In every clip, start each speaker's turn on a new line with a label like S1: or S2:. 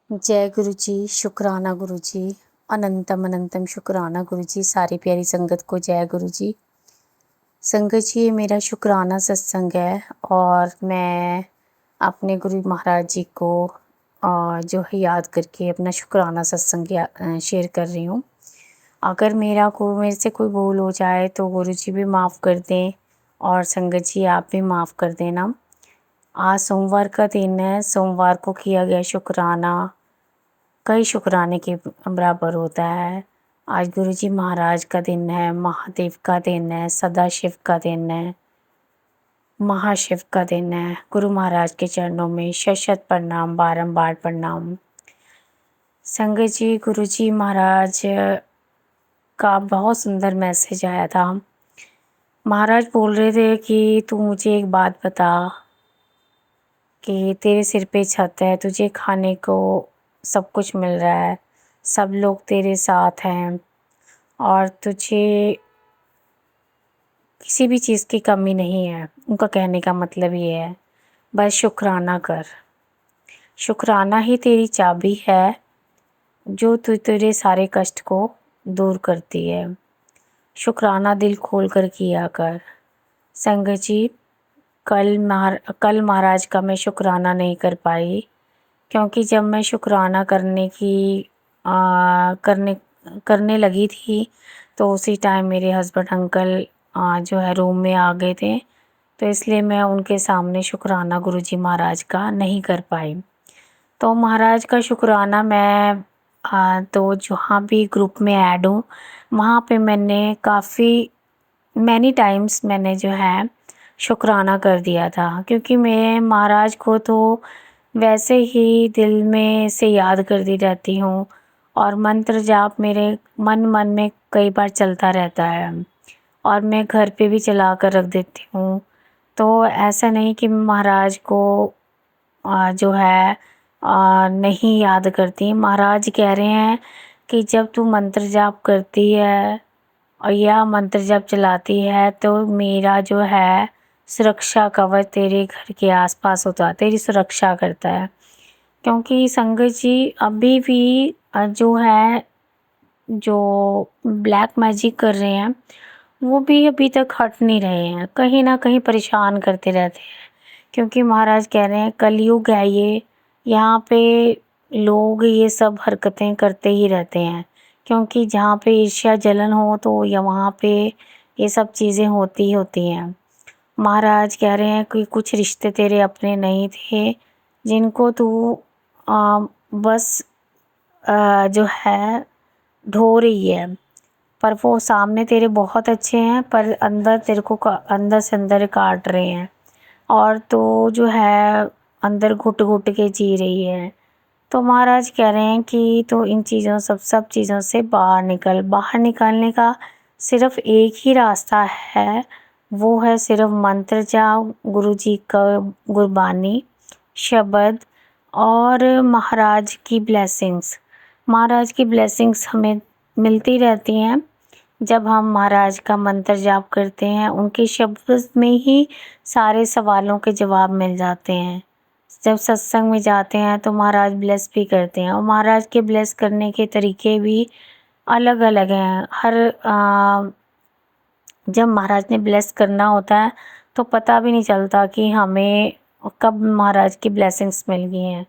S1: जय गुरु जी, शुक्राना गुरु जी, अनंतम अनंतम शुक्राना गुरु जी। सारी प्यारी संगत को जय गुरु जी। संगत जी, ये मेरा शुक्राना सत्संग है और मैं अपने गुरु महाराज जी को जो है याद करके अपना शुक्राना सत्संग शेयर कर रही हूँ। अगर मेरे से कोई भूल हो जाए तो गुरु जी भी माफ़ कर दें और संगत जी आप भी माफ़ कर देना। आज सोमवार का दिन है। सोमवार को किया गया शुक्राना कई शुक्राने के बराबर होता है। आज गुरु जी महाराज का दिन है, महादेव का दिन है, सदाशिव का दिन है, महाशिव का दिन है। गुरु महाराज के चरणों में शत शत प्रणाम, बारंबार प्रणाम। संगत जी, गुरु जी महाराज का बहुत सुंदर मैसेज आया था। महाराज बोल रहे थे कि तू मुझे एक बात बता कि तेरे सिर पे छत है, तुझे खाने को सब कुछ मिल रहा है, सब लोग तेरे साथ हैं और तुझे किसी भी चीज़ की कमी नहीं है। उनका कहने का मतलब ये है, बस शुक्राना कर। शुक्राना ही तेरी चाबी है जो तेरे सारे कष्ट को दूर करती है। शुक्राना दिल खोल कर किया कर। संगत जी, कल महाराज का मैं शुक्राना नहीं कर पाई क्योंकि जब मैं शुक्राना करने लगी थी तो उसी टाइम मेरे हस्बैंड अंकल जो है रूम में आ गए थे, तो इसलिए मैं उनके सामने शुक्राना गुरुजी महाराज का नहीं कर पाई। तो महाराज का शुक्राना मैं तो जहाँ भी ग्रुप में ऐड हूँ वहाँ पे मैंने काफ़ी मैनी टाइम्स मैंने जो है शुक्राना कर दिया था, क्योंकि मैं महाराज को तो वैसे ही दिल में से याद करती रहती हूँ और मंत्र जाप मेरे मन में कई बार चलता रहता है और मैं घर पे भी चला कर रख देती हूँ। तो ऐसा नहीं कि महाराज को जो है नहीं याद करती। महाराज कह रहे हैं कि जब तू मंत्र जाप करती है और या मंत्र जब चलाती है तो मेरा जो है सुरक्षा कवच तेरे घर के आसपास होता है, तेरी सुरक्षा करता है। क्योंकि संगत जी अभी भी जो ब्लैक मैजिक कर रहे हैं वो भी अभी तक हट नहीं रहे हैं, कहीं ना कहीं परेशान करते रहते हैं। क्योंकि महाराज कह रहे हैं कलयुग है ये, यहाँ पे लोग ये सब हरकतें करते ही रहते हैं। क्योंकि जहाँ पे ईर्ष्या जलन हो तो या वहाँ पे ये सब चीज़ें होती ही होती हैं। महाराज कह रहे हैं कि कुछ रिश्ते तेरे अपने नहीं थे जिनको तू बस जो है ढो रही है, पर वो सामने तेरे बहुत अच्छे हैं पर अंदर तेरे को अंदर से अंदर काट रहे हैं और तो जो है अंदर घुट घुट के जी रही है। तो महाराज कह रहे हैं कि तो इन चीज़ों सब चीज़ों से बाहर निकल। बाहर निकलने का सिर्फ एक ही रास्ता है, वो है सिर्फ मंत्र जाप, गुरु जी का गुरबानी शब्द और महाराज की ब्लेसिंग्स हमें मिलती रहती हैं जब हम महाराज का मंत्र जाप करते हैं। उनके शब्द में ही सारे सवालों के जवाब मिल जाते हैं। जब सत्संग में जाते हैं तो महाराज ब्लेस भी करते हैं और महाराज के ब्लेस करने के तरीके भी अलग अलग हैं। जब महाराज ने ब्लेस करना होता है तो पता भी नहीं चलता कि हमें कब महाराज की ब्लेसिंग्स मिल गई हैं,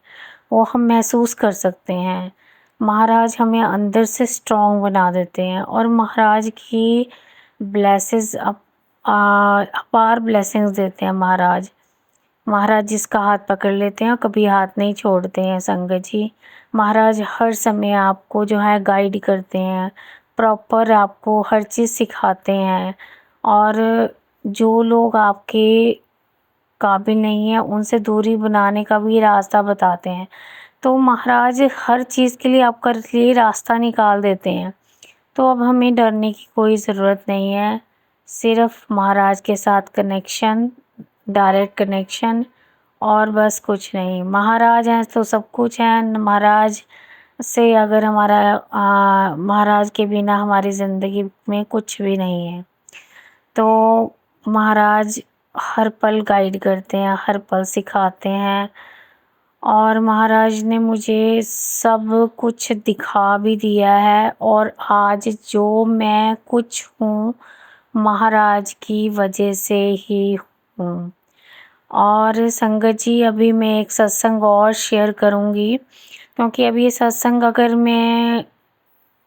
S1: वो हम महसूस कर सकते हैं। महाराज हमें अंदर से स्ट्रॉन्ग बना देते हैं और महाराज की अपार ब्लेसिंग्स देते हैं महाराज। महाराज जिसका हाथ पकड़ लेते हैं कभी हाथ नहीं छोड़ते हैं संगत जी। महाराज हर समय आपको जो है गाइड करते हैं, प्रॉपर आपको हर चीज़ सिखाते हैं और जो लोग आपके काबिल नहीं है उनसे दूरी बनाने का भी रास्ता बताते हैं। तो महाराज हर चीज़ के लिए आपका लिए रास्ता निकाल देते हैं। तो अब हमें डरने की कोई ज़रूरत नहीं है, सिर्फ महाराज के साथ कनेक्शन, डायरेक्ट कनेक्शन और बस कुछ नहीं। महाराज हैं तो सब कुछ है। महाराज से अगर महाराज के बिना हमारी ज़िंदगी में कुछ भी नहीं है। तो महाराज हर पल गाइड करते हैं, हर पल सिखाते हैं और महाराज ने मुझे सब कुछ दिखा भी दिया है और आज जो मैं कुछ हूँ महाराज की वजह से ही हूँ। और संगत जी अभी मैं एक सत्संग और शेयर करूँगी, क्योंकि अभी ये सत्संग अगर मैं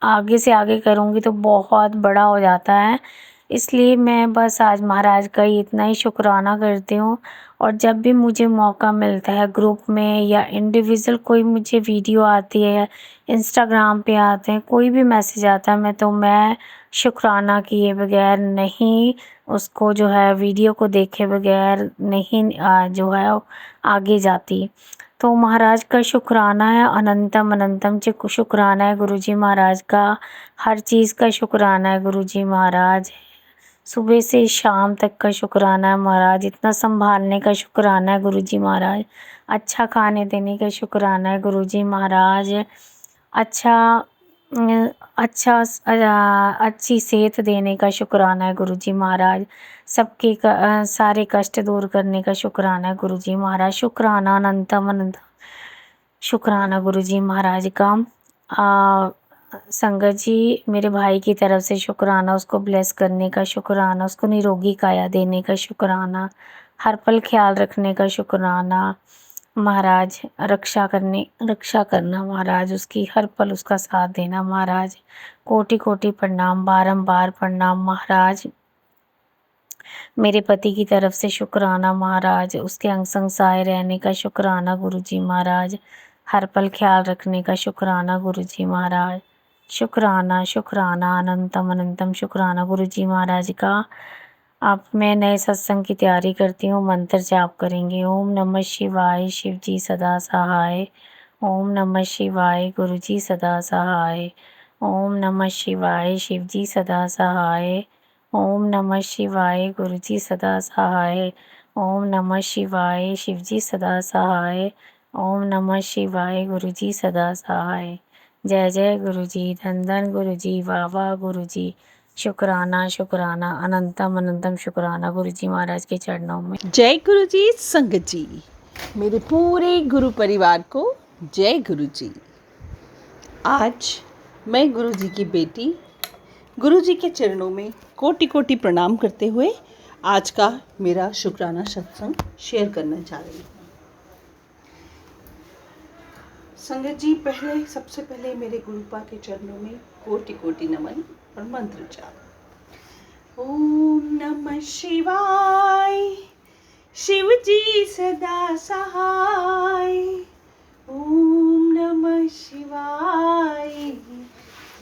S1: आगे से आगे करूँगी तो बहुत बड़ा हो जाता है, इसलिए मैं बस आज महाराज का ही इतना ही शुक्राना करती हूँ। और जब भी मुझे मौका मिलता है ग्रुप में या इंडिविजुअल कोई मुझे वीडियो आती है, इंस्टाग्राम पे आते हैं, कोई भी मैसेज आता है, मैं शुक्राना किए बगैर नहीं, उसको जो है वीडियो को देखे बगैर नहीं जो है आगे जाती। तो महाराज का शुक्राना है, अनंतम अनंतम शुक्राना है गुरुजी महाराज का, हर चीज़ का शुक्राना है गुरुजी महाराज, सुबह से शाम तक का शुक्राना है महाराज, इतना संभालने का शुक्राना है गुरुजी महाराज, अच्छा खाने देने का शुक्राना है गुरुजी महाराज, अच्छा अच्छी सेहत देने का शुक्राना है गुरुजी महाराज, सबके सारे कष्ट दूर करने का शुक्राना है गुरुजी महाराज, शुक्राना अनंतम अनंत शुक्राना गुरुजी महाराज का। संगत जी मेरे भाई की तरफ से शुक्राना, उसको ब्लेस करने का शुक्राना, उसको निरोगी काया देने का शुक्राना, हर पल ख्याल रखने का शुक्राना महाराज, रक्षा करना महाराज, उसकी हर पल उसका साथ देना महाराज, कोटि कोटि प्रणाम, बारंबार प्रणाम महाराज। मेरे पति की तरफ से शुक्राना महाराज, उसके अंग संग सहाय रहने का शुक्राना गुरुजी महाराज, हर पल ख्याल रखने का शुक्राना गुरुजी महाराज, शुक्राना शुक्राना अनंतम अनंतम शुक्राना गुरुजी महाराज का। अब मैं नए सत्संग की तैयारी करती हूँ, मंत्र जाप करेंगे। ओम नमः शिवाय, शिव जी सदा सहाय। ओम नमः शिवाय, गुरु जी सदा सहाय। ओम नमः शिवाय, शिव जी सदा सहाय। ओम नमः शिवाय, गुरु जी सदा सहाय। ओम नमः शिवाय, शिव जी सदा सहाय। ओम नमः शिवाय, गुरु जी सदा सहाय। जय जय गुरु जी, धन धन गुरु जी, वाह वाह गुरु जी, शुक्राना शुक्राना अनंतम अनंतम शुक्राना गुरुजी महाराज के चरणों में।
S2: जय गुरु जी। संगत जी, मेरे पूरे गुरु परिवार को जय गुरु जी। आज मैं गुरु जी की बेटी गुरु जी के चरणों में कोटि कोटि प्रणाम करते हुए आज का मेरा शुक्राना सत्संग शेयर करना चाह रही हूँ। संगत जी, सबसे पहले मेरे गुरुपा के चरणों में कोटि कोटि नमन और मंत्र जाप। ओम नमः शिवाय, शिव जी सदा सहाय। ओम नमः शिवाय,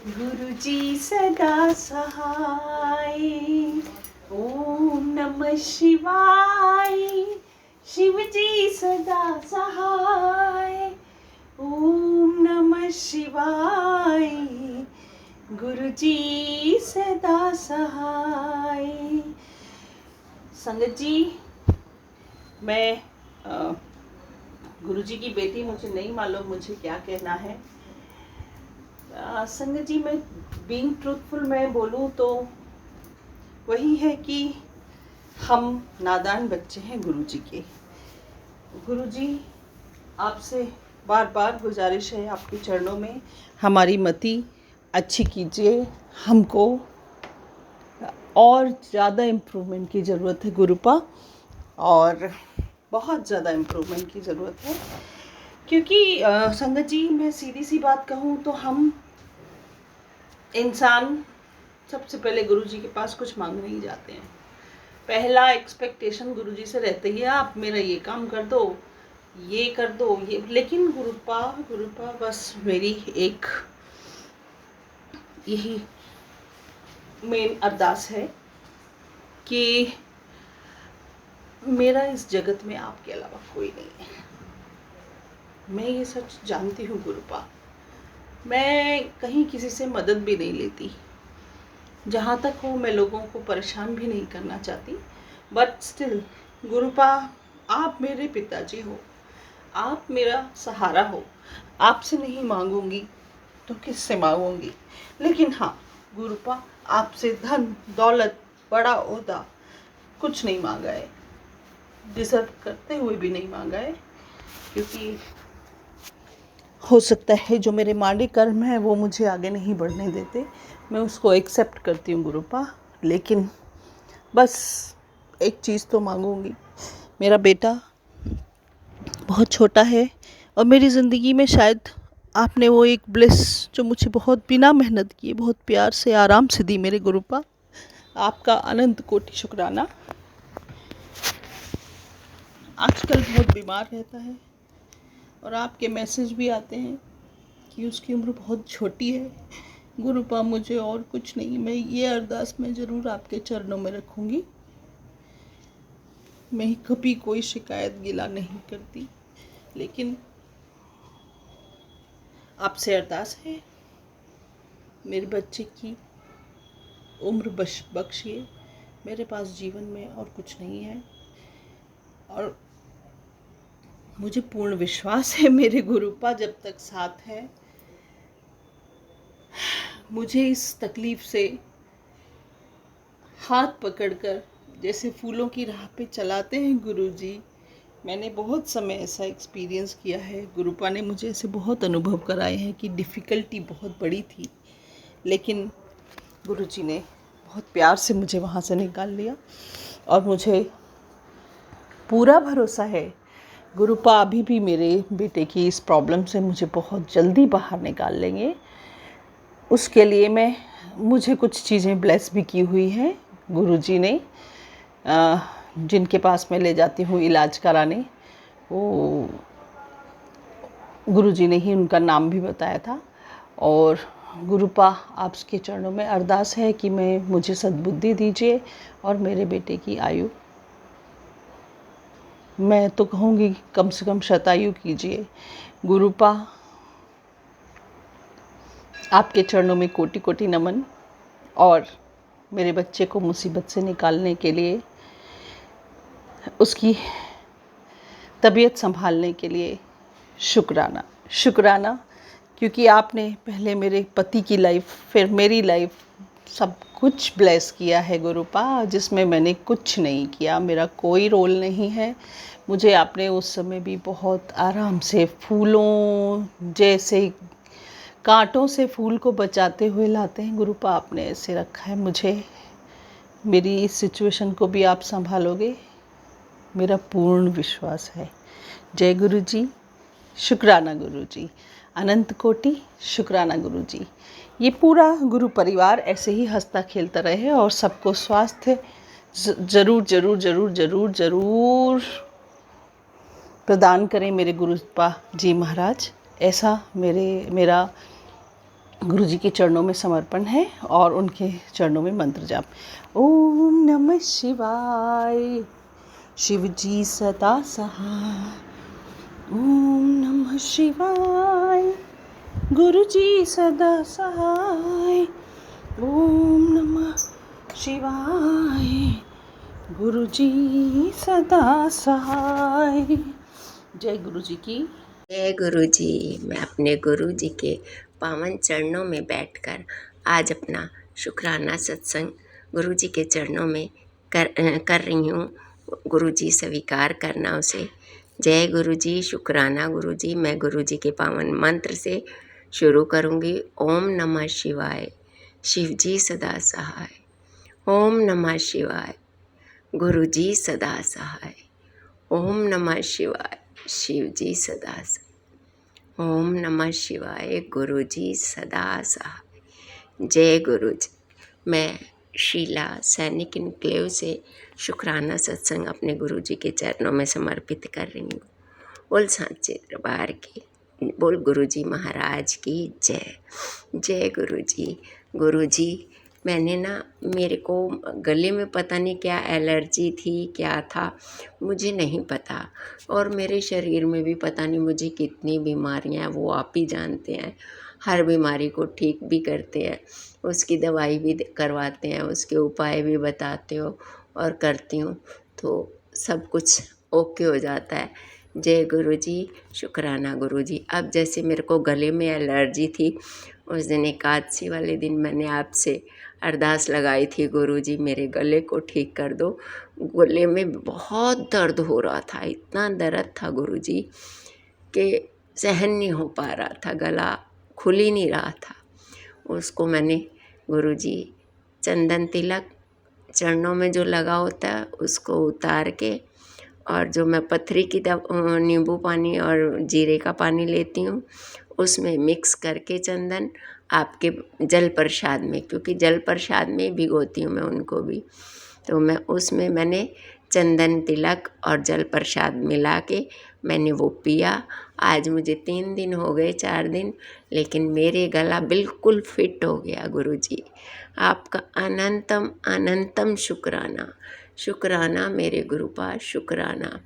S2: गुरु जी सदा सहाय। ओम नमः शिवाय, शिव जी सदा सहाय। ओम नमः शिवाय, गुरु जी सदा सहाय। संगत जी, मैं गुरु जी की बेटी, मुझे नहीं मालूम मुझे क्या कहना है। संगत जी, मैं बीइंग ट्रूथफुल मैं बोलूँ तो वही है कि हम नादान बच्चे हैं गुरु जी के। गुरु जी, आपसे बार बार गुजारिश है आपके चरणों में, हमारी मति अच्छी कीजिए। हमको और ज़्यादा इम्प्रूवमेंट की ज़रूरत है गुरुपा, और बहुत ज़्यादा इम्प्रूवमेंट की ज़रूरत है। क्योंकि संगत जी, मैं सीधी सी बात कहूँ तो हम इंसान सबसे पहले गुरु जी के पास कुछ मांगने ही जाते हैं। पहला एक्सपेक्टेशन गुरु जी से रहती है, आप मेरा ये काम कर दो, ये कर दो, ये। लेकिन गुरुपा बस मेरी एक यही मेन अरदास है कि मेरा इस जगत में आपके अलावा कोई नहीं है। मैं ये सच जानती हूँ गुरुपा, मैं कहीं किसी से मदद भी नहीं लेती, जहाँ तक हो मैं लोगों को परेशान भी नहीं करना चाहती। बट स्टिल गुरुपा, आप मेरे पिताजी हो, आप मेरा सहारा हो। आपसे नहीं मांगूंगी तो किससे मांगूंगी। लेकिन हाँ गुरुपा, आपसे धन दौलत बड़ा ओहदा कुछ नहीं मांगा है, डिजर्व करते हुए भी नहीं मांगा है। क्योंकि हो सकता है जो मेरे माड़ी कर्म है वो मुझे आगे नहीं बढ़ने देते, मैं उसको एक्सेप्ट करती हूँ गुरुपा। लेकिन बस एक चीज़ तो मांगूंगी, मेरा बेटा बहुत छोटा है और मेरी ज़िंदगी में शायद आपने वो एक ब्लिस जो मुझे बहुत बिना मेहनत किए बहुत प्यार से आराम से दी मेरे गुरुपा, आपका अनंत कोटि शुक्राना। आजकल बहुत बीमार रहता है और आपके मैसेज भी आते हैं कि उसकी उम्र बहुत छोटी है। गुरुपा मुझे और कुछ नहीं, मैं ये अरदास मैं ज़रूर आपके चरणों में रखूँगी। मैं कभी कोई शिकायत गिला नहीं करती, लेकिन आपसे अरदास है मेरे बच्चे की उम्र बख्शिए। मेरे पास जीवन में और कुछ नहीं है और मुझे पूर्ण विश्वास है मेरे गुरुपा जब तक साथ है। मुझे इस तकलीफ़ से हाथ पकड़कर जैसे फूलों की राह पे चलाते हैं गुरुजी, मैंने बहुत समय ऐसा एक्सपीरियंस किया है। गुरुपा ने मुझे ऐसे बहुत अनुभव कराए हैं कि डिफ़िकल्टी बहुत बड़ी थी, लेकिन गुरुजी ने बहुत प्यार से मुझे वहाँ से निकाल लिया और मुझे पूरा भरोसा है गुरुपा अभी भी मेरे बेटे की इस प्रॉब्लम से मुझे बहुत जल्दी बाहर निकाल लेंगे। उसके लिए मुझे कुछ चीज़ें ब्लेस भी की हुई हैं गुरुजी ने, जिनके पास मैं ले जाती हूँ इलाज कराने। वो गुरुजी ने ही उनका नाम भी बताया था। और गुरुपा आपके चरणों में अरदास है कि मुझे सद्बुद्धि दीजिए और मेरे बेटे की आयु, मैं तो कहूँगी कम से कम शतायु कीजिए। गुरुपा आपके चरणों में कोटि कोटि नमन। और मेरे बच्चे को मुसीबत से निकालने के लिए, उसकी तबीयत संभालने के लिए शुक्राना शुक्राना, क्योंकि आपने पहले मेरे पति की लाइफ फिर मेरी लाइफ सब कुछ ब्लेस किया है गुरुपा, जिसमें मैंने कुछ नहीं किया, मेरा कोई रोल नहीं है। मुझे आपने उस समय भी बहुत आराम से फूलों जैसे कांटों से फूल को बचाते हुए लाते हैं गुरुपा, आपने ऐसे रखा है मुझे। मेरी इस सिचुएशन को भी आप संभालोगे, मेरा पूर्ण विश्वास है। जय गुरुजी, शुक्राना गुरुजी, अनंत कोटि शुक्राना गुरुजी। ये पूरा गुरु परिवार ऐसे ही हंसता खेलता रहे और सबको स्वास्थ्य जरूर जरूर जरूर जरूर जरूर प्रदान करें मेरे गुरुपा जी महाराज। ऐसा मेरा गुरुजी के चरणों में समर्पण है और उनके चरणों में मंत्र जाप। ओम नमः शिवाय, शिव जी सदा सहाय। ओम नमः शिवाय, गुरु जी सदा सहाय। ओम नमः शिवाय, गुरु जी सदा सहाय। जय गुरु जी की।
S3: जय गुरु जी। मैं अपने गुरु जी के पावन चरणों में बैठकर आज अपना शुक्राना सत्संग गुरु जी के चरणों में कर रही हूँ। गुरु जी स्वीकार करना उसे। जय गुरु जी, शुक्राना गुरु जी। मैं गुरु जी के पावन मंत्र से शुरू करूँगी। ओम नमः शिवाय, शिव जी सदा सहाय। ओम नमः शिवाय, गुरु जी सदा सहाय। ओम नमः शिवाय, शिव जी सदा सहाय। ओम नमः शिवाय, गुरु जी सदा सहाय। जय गुरु जी। मैं शीला सैनिक इनक्लेव से शुक्राना सत्संग अपने गुरु जी के चरणों में समर्पित कर रही हूँ। बोल सांचे दरबार की, बोल गुरु जी महाराज की जय। जय गुरु जी। गुरु जी, मैंने मेरे को गले में पता नहीं क्या एलर्जी थी, क्या था मुझे नहीं पता, और मेरे शरीर में भी पता नहीं मुझे कितनी बीमारियां हैं, वो आप ही जानते हैं। हर बीमारी को ठीक भी करते हैं, उसकी दवाई भी करवाते हैं, उसके उपाय भी बताते हो और करती हूँ तो सब कुछ ओके हो जाता है। जय गुरु जी, शुक्राना गुरु जी। अब जैसे मेरे को गले में एलर्जी थी, उस दिन एकादशी वाले दिन मैंने आपसे अरदास लगाई थी, गुरु जी मेरे गले को ठीक कर दो। गले में बहुत दर्द हो रहा था, इतना दर्द था गुरु जी कि सहन नहीं हो पा रहा था, गला खुल ही नहीं रहा था। उसको मैंने गुरुजी चंदन तिलक चरणों में जो लगा होता है उसको उतार के, और जो मैं पथरी की नींबू पानी और जीरे का पानी लेती हूँ उसमें मिक्स करके चंदन आपके जल प्रसाद में, क्योंकि जल प्रसाद में भिगोती हूँ मैं उनको भी, तो मैं उसमें मैंने चंदन तिलक और जल प्रसाद मिला के मैंने वो पिया। आज मुझे 3 दिन हो गए, 4 दिन, लेकिन मेरे गला बिल्कुल फिट हो गया। गुरुजी आपका अनंतम अनंतम शुक्राना, शुक्राना मेरे गुरुपा, शुक्राना।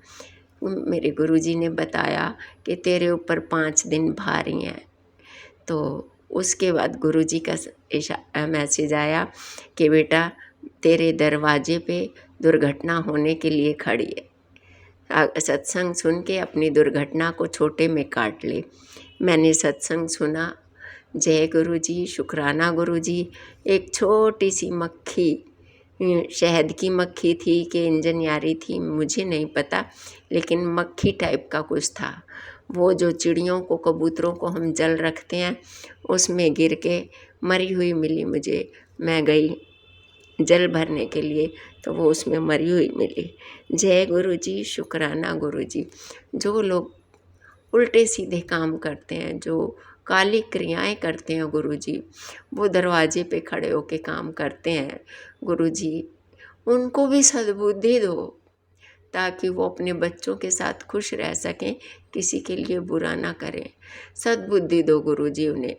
S3: मेरे गुरुजी ने बताया कि तेरे ऊपर 5 दिन भारी हैं। तो उसके बाद गुरुजी का मैसेज आया कि बेटा तेरे दरवाजे पे दुर्घटना होने के लिए खड़ी है, सत्संग सुन के अपनी दुर्घटना को छोटे में काट ले। मैंने सत्संग सुना। जय गुरुजी, शुक्राना गुरुजी। एक छोटी सी मक्खी, शहद की मक्खी थी कि इंजन थी मुझे नहीं पता, लेकिन मक्खी टाइप का कुछ था। वो जो चिड़ियों को, कबूतरों को हम जल रखते हैं उसमें गिर के मरी हुई मिली मुझे। मैं गई जल भरने के लिए तो वो उसमें मरी हुई मिली। जय गुरुजी, शुक्राना गुरुजी। जो लोग उल्टे सीधे काम करते हैं, जो काली क्रियाएं करते हैं गुरुजी, वो दरवाजे पे खड़े होके काम करते हैं गुरुजी, उनको भी सद्बुद्धि दो ताकि वो अपने बच्चों के साथ खुश रह सकें, किसी के लिए बुरा ना करें। सद्बुद्धि दो गुरुजी उन्हें,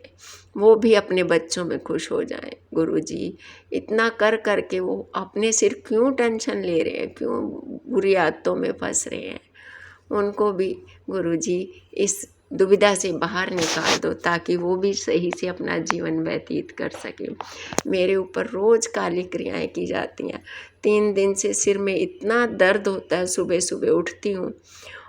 S3: वो भी अपने बच्चों में खुश हो जाएं। गुरुजी इतना कर कर के वो अपने सिर क्यों टेंशन ले रहे हैं, क्यों बुरी आदतों में फंस रहे हैं। उनको भी गुरुजी इस दुविधा से बाहर निकाल दो ताकि वो भी सही से अपना जीवन व्यतीत कर सके। मेरे ऊपर रोज़ काली क्रियाएं की जाती हैं। 3 दिन से सिर में इतना दर्द होता है, सुबह सुबह उठती हूँ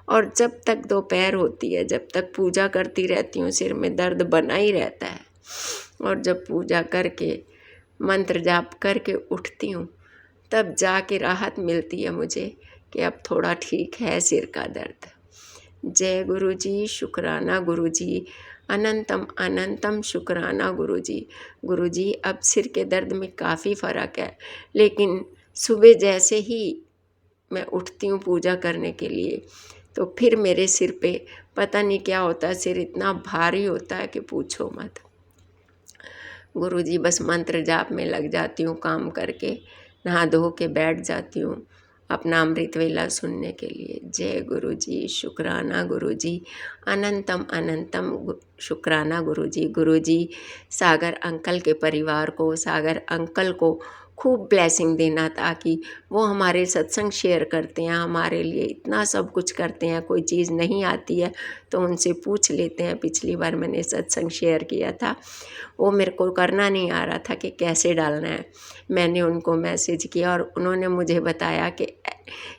S3: और जब तक दोपहर होती है, जब तक पूजा करती रहती हूँ, सिर में दर्द बना ही रहता है। और जब पूजा करके मंत्र जाप करके उठती हूँ तब जाके राहत मिलती है मुझे कि अब थोड़ा ठीक है सिर का दर्द। जय गुरुजी, शुक्राना गुरुजी, अनंतम अनंतम शुक्राना गुरुजी। गुरुजी अब सिर के दर्द में काफ़ी फ़र्क है, लेकिन सुबह जैसे ही मैं उठती हूँ पूजा करने के लिए तो फिर मेरे सिर पे पता नहीं क्या होता है, सिर इतना भारी होता है कि पूछो मत। गुरुजी बस मंत्र जाप में लग जाती हूँ, काम करके नहा धो के बैठ जाती हूँ अपना अमृत वेला सुनने के लिए। जय गुरुजी, शुक्राना गुरुजी, अनंतम अनंतम शुक्राना गुरुजी। गुरुजी सागर अंकल के परिवार को, सागर अंकल को खूब ब्लेसिंग देना ताकि वो हमारे सत्संग शेयर करते हैं, हमारे लिए इतना सब कुछ करते हैं। कोई चीज़ नहीं आती है तो उनसे पूछ लेते हैं। पिछली बार मैंने सत्संग शेयर किया था, वो मेरे को करना नहीं आ रहा था कि कैसे डालना है। मैंने उनको मैसेज किया और उन्होंने मुझे बताया कि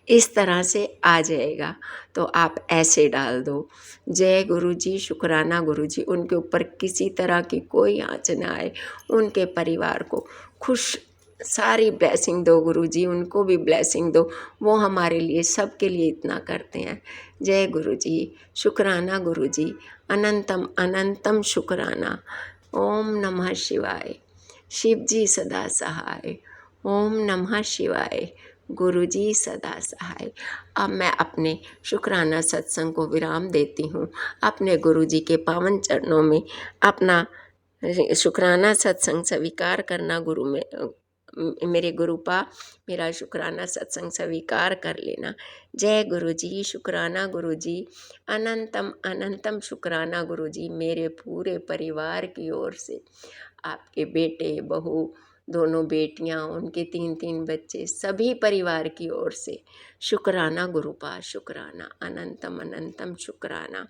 S3: इस तरह से आ जाएगा तो आप ऐसे डाल दो। जय गुरुजी, शुक्राना गुरुजी। उनके ऊपर किसी तरह की कोई आँच ना आए, उनके परिवार को खुश सारी ब्लेसिंग दो गुरुजी, उनको भी ब्लेसिंग दो। वो हमारे लिए, सबके लिए इतना करते हैं। जय गुरुजी, शुक्राना गुरुजी, अनंतम अनंतम शुक्राना। ओम नमः शिवाय। शिव जी सदा सहाय। ओम नमः शिवाय। गुरुजी सदा सहाय। अब मैं अपने शुक्राना सत्संग को विराम देती हूँ। अपने गुरुजी के पावन चरणों में अपना शुक्राना सत्संग स्वीकार करना। गुरु में मेरे गुरुपा मेरा शुक्राना सत्संग स्वीकार कर लेना। जय गुरुजी, शुक्राना गुरुजी, अनंतम अनंतम शुक्राना गुरुजी। मेरे पूरे परिवार की ओर से, आपके बेटे, बहू, दोनों बेटियां, उनके 3-3 बच्चे, सभी परिवार की ओर से शुक्राना गुरुपा, शुक्राना, अनंतम अनंतम शुक्राना।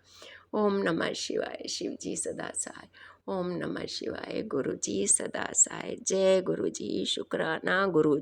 S3: ओम नमः शिवाय। शिव जी सदा सहाय। ओम नमः शिवाय। गुरु जी सदा सहाय। जय गुरु जी, शुक्राना गुरु।